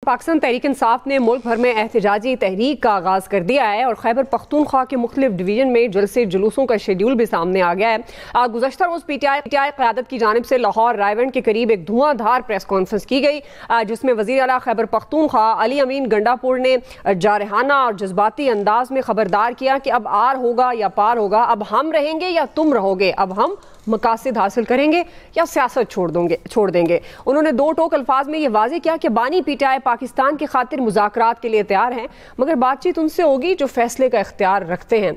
पाकिस्तान तहरीक इंसाफ ने मुल्क भर में एहतजाजी तहरीक का आगाज़ कर दिया है और खैबर पख्तूनख्वा के मुख्तलिफ डिवीजन में जलसे जुलूसों का शेड्यूल भी सामने आ गया है। गुज़श्ता रोज़ पीटीआई क़यादत की जानिब से लाहौर रायवंड के करीब एक धुआंधार प्रेस कॉन्फ्रेंस की गई, जिसमें वज़ीर आला खैबर पख्तूनख्वा अली अमीन गंडापुर ने जारहाना और जज्बाती अंदाज में खबरदार किया कि अब आर होगा या पार होगा, अब हम रहेंगे या तुम रहोगे, अब हम मकासद हासिल करेंगे या सियासत छोड़ देंगे। उन्होंने दो टोक अल्फाज में ये वाज़ेह किया कि बानी पीटीआई पाकिस्तान की खातिर मुज़ाकरात के लिए तैयार हैं, मगर बातचीत उनसे होगी जो फैसले का इख्तियार रखते हैं।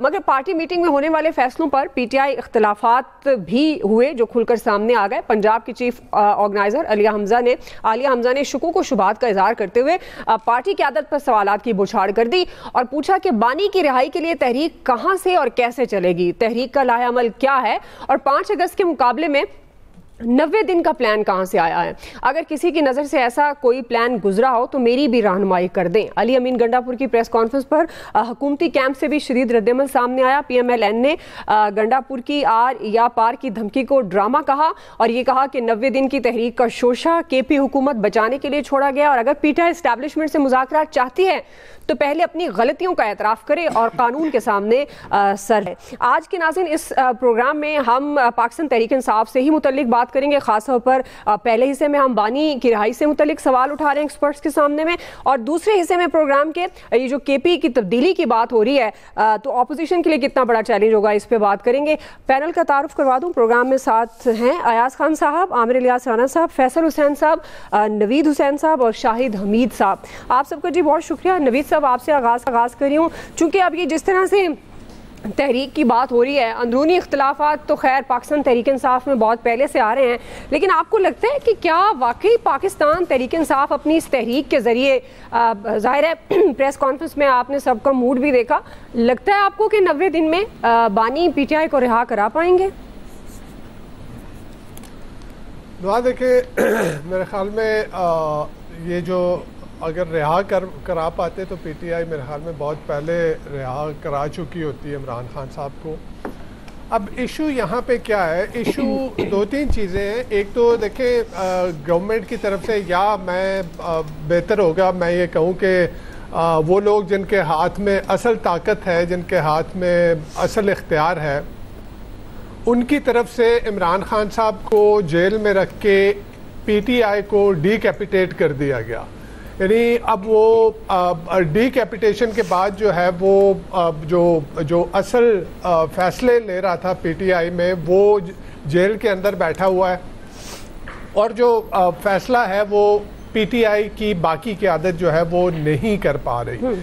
मगर पार्टी मीटिंग में होने वाले फैसलों पर पीटीआई इख्तलाफात भी हुए जो खुलकर सामने आ गए। पंजाब की चीफ ऑर्गेनाइजर आलिया हमजा ने शुकूक व शुबात का इजहार करते हुए पार्टी की आदत पर सवालात की बौछार कर दी और पूछा कि बानी की रिहाई के लिए तहरीक कहाँ से और कैसे चलेगी, तहरीक का लाहेअमल क्या है और 5 अगस्त के मुकाबले में 90 दिन का प्लान कहाँ से आया है। अगर किसी की नज़र से ऐसा कोई प्लान गुजरा हो तो मेरी भी रहनुमाई कर दें। अली अमीन गंडापुर की प्रेस कॉन्फ्रेंस पर हुकूमती कैंप से भी शदीद रद्दअमल सामने आया। PMLN ने गंडापुर की आर या पार की धमकी को ड्रामा कहा और ये कहा कि 90 दिन की तहरीक का शोशा KP हुकूमत बचाने के लिए छोड़ा गया और अगर पीटीआई एस्टैब्लिशमेंट से मुज़ाकरात चाहती है तो पहले अपनी गलतियों का एतराफ़ करे और कानून के सामने सर है। आज के नाज़रीन इस प्रोग्राम में हम पाकिस्तान तहरीक इंसाफ से ही मुतल्लिक बात करेंगे। ख़ास तौर पर पहले हिस्से में हम बानी की रिहाई से मुतल्लिक सवाल उठा रहे हैं एक्सपर्ट्स के सामने में, और दूसरे हिस्से में प्रोग्राम के ये जो KP की तब्दीली की बात हो रही है तो अपोजिशन के लिए कितना बड़ा चैलेंज होगा, इस पर बात करेंगे। पैनल का तारुफ करवा दूँ, प्रोग्राम में साथ हैं अयाज खान साहब, आमिर इलियास राना साहब, फैसल हुसैन साहब, नवीद हुसैन साहब और शाहिद हमीद साहब। आप सबका जी बहुत शुक्रिया। नवीद साहब आपसे आगाज़ कर रही हूँ, चूँकि अब ये जिस तरह से तहरीक की बात हो रही है, अंदरूनी इख्तलाफात तो खैर पाकिस्तान तहरीक इंसाफ में बहुत पहले से आ रहे हैं, लेकिन आपको लगता है कि क्या वाकई पाकिस्तान तहरीक इंसाफ अपनी इस तहरीक के ज़रिए, ज़ाहिर है प्रेस कॉन्फ्रेंस में आपने सबका मूड भी देखा, लगता है आपको कि 90 दिन में बानी पीटीआई को रिहा करा पाएंगे? दुआ देखिए, मेरे ख्याल में ये जो अगर रिहा करा पाते तो पीटीआई मेरे ख्याल में बहुत पहले रिहा करा चुकी होती है इमरान खान साहब को। अब इशू यहाँ पे क्या है, इशू 2-3 चीज़ें हैं। एक तो देखें गवर्नमेंट की तरफ से, या मैं बेहतर होगा मैं ये कहूँ कि वो लोग जिनके हाथ में असल ताकत है, जिनके हाथ में असल इख्तियार है, उनकी तरफ से इमरान खान साहब को जेल में रख के पीटीआई को डीकैपिटेट कर दिया गया। यानी अब वो डीकैपिटेशन के बाद जो है वो जो असल फैसले ले रहा था पीटीआई में, वो जेल के अंदर बैठा हुआ है और जो फैसला है वो पीटीआई की बाकी क़यादत जो है वो नहीं कर पा रही।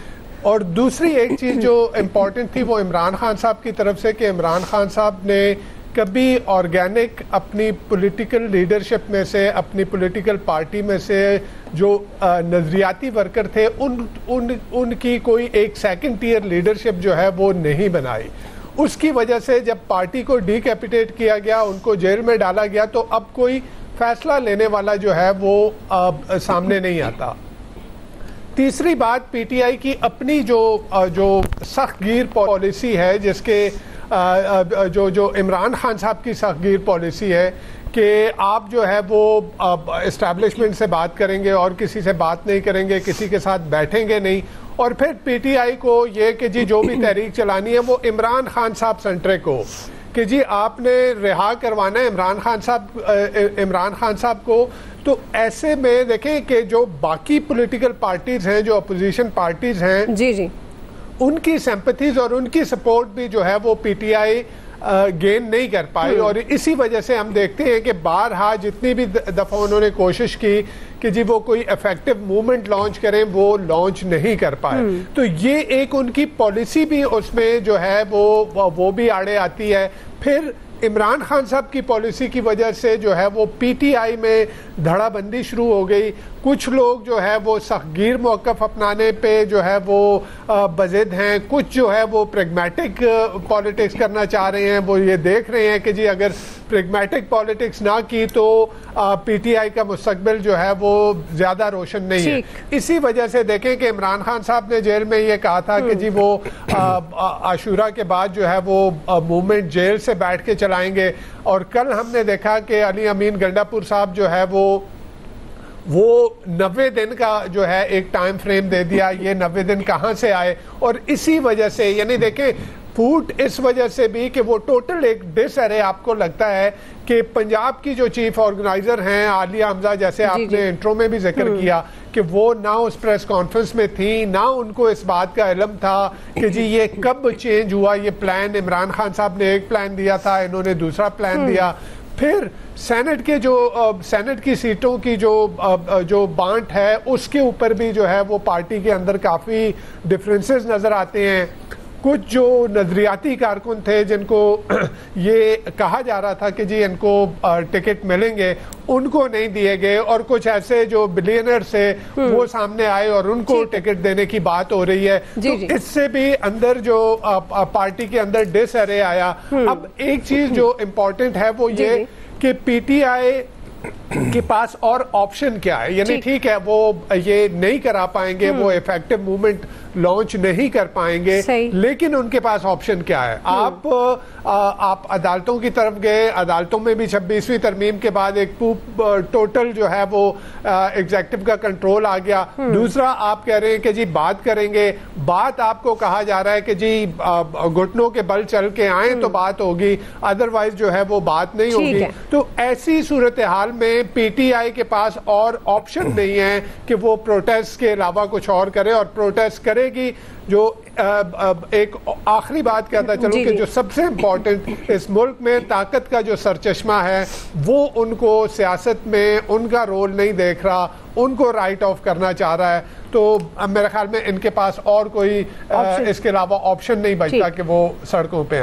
और दूसरी एक चीज़ जो इम्पोर्टेंट थी वो इमरान खान साहब की तरफ से कि इमरान खान साहब ने कभी ऑर्गेनिक अपनी पॉलिटिकल लीडरशिप में से, अपनी पॉलिटिकल पार्टी में से जो नज़रियाती वर्कर थे उनकी कोई एक सेकंड टियर लीडरशिप जो है वो नहीं बनाई। उसकी वजह से जब पार्टी को डीकैपिटेट किया गया, उनको जेल में डाला गया, तो अब कोई फैसला लेने वाला जो है वो सामने नहीं आता। तीसरी बात, पीटीआई की अपनी जो सख्तगीर पॉलिसी है, जिसके जो इमरान खान साहब की सख्तगीर पॉलिसी है कि आप जो है वो इस्टेब्लिशमेंट से बात करेंगे और किसी से बात नहीं करेंगे, किसी के साथ बैठेंगे नहीं, और फिर पीटीआई को ये कि जी जो भी तहरीक चलानी है वो इमरान खान साहब सेंट्रिक हो, कि जी आपने रिहा करवाना है इमरान खान साहब को। तो ऐसे में देखें कि जो बाकी पॉलिटिकल पार्टीज हैं, जो अपोजिशन पार्टीज हैं, जी उनकी सिंपैथीज और उनकी सपोर्ट भी जो है वो पीटीआई गेन नहीं कर पाई। और इसी वजह से हम देखते हैं कि बारहा जितनी भी दफ़ा उन्होंने कोशिश की कि जी वो कोई इफेक्टिव मूवमेंट लॉन्च करें, वो लॉन्च नहीं कर पाए। तो ये एक उनकी पॉलिसी भी उसमें जो है वो भी आड़े आती है। फिर इमरान खान साहब की पॉलिसी की वजह से जो है वो पीटीआई में धड़ाबंदी शुरू हो गई। कुछ लोग जो है वो सख्तगीर मौक़िफ़ अपनाने पे जो है वो बज़िद हैं, कुछ जो है वो प्रैग्मेटिक पॉलिटिक्स करना चाह रहे हैं। वो ये देख रहे हैं कि जी अगर प्रैग्मेटिक पॉलिटिक्स ना की तो पीटीआई का मुस्तकबिल जो है वो ज़्यादा रोशन नहीं है। इसी वजह से देखें कि इमरान खान साहब ने जेल में ये कहा था कि जी वो आशूरा के बाद जो है वो मूवमेंट जेल से बैठ के चलाएंगे, और कल हमने देखा कि अली अमीन गंडापुर साहब जो है वो 90 दिन का जो है एक टाइम फ्रेम दे दिया। ये 90 दिन कहाँ से आए? और इसी वजह से यानी देखें फूट इस वजह से भी कि वो टोटल एक डिसअरे आपको लगता है कि पंजाब की जो चीफ ऑर्गेनाइजर हैं आलिया हमजा, जैसे आपने इंट्रो में भी जिक्र किया कि वो ना उस प्रेस कॉन्फ्रेंस में थी, ना उनको इस बात का इल्म था कि जी ये कब चेंज हुआ। ये प्लान इमरान खान साहब ने एक प्लान दिया था, इन्होंने दूसरा प्लान दिया। फिर सेनेट के जो सेनेट की सीटों की जो बांट है उसके ऊपर भी जो है वो पार्टी के अंदर काफ़ी डिफरेंसेस नज़र आते हैं। कुछ जो नजरियाती कारकुन थे जिनको ये कहा जा रहा था कि जी इनको टिकट मिलेंगे, उनको नहीं दिए गए, और कुछ ऐसे जो बिलियनर से वो सामने आए और उनको टिकट देने की बात हो रही है। तो इससे भी अंदर जो पार्टी के अंदर डिसअरे आया। अब एक चीज जो इम्पोर्टेंट है वो ये कि पीटीआई के पास और ऑप्शन क्या है। यानी ठीक है वो ये नहीं करा पाएंगे, वो इफेक्टिव मूवमेंट लॉन्च नहीं कर पाएंगे, लेकिन उनके पास ऑप्शन क्या है? आप अदालतों की तरफ गए, अदालतों में भी 26वीं तरमीम के बाद एक टोटल जो है वो एग्जेक्टिव का कंट्रोल आ गया। दूसरा आप कह रहे हैं कि जी बात करेंगे, बात आपको कहा जा रहा है कि जी घुटनों के बल चल के आए तो बात होगी, अदरवाइज जो है वो बात नहीं होगी। तो ऐसी सूरत हाल में पीटीआई के पास और ऑप्शन नहीं है कि वो प्रोटेस्ट के अलावा कुछ और करे, और प्रोटेस्ट करेगी। जो एक आखिरी बात कहता चलूं कि जो सबसे इम्पोर्टेंट इस मुल्क में ताकत का जो सरचश्मा है वो उनको सियासत में उनका रोल नहीं देख रहा, उनको राइट ऑफ करना चाह रहा है। तो मेरे ख्याल में इनके पास और कोई इसके अलावा ऑप्शन नहीं बचता कि वो सड़कों पे आए।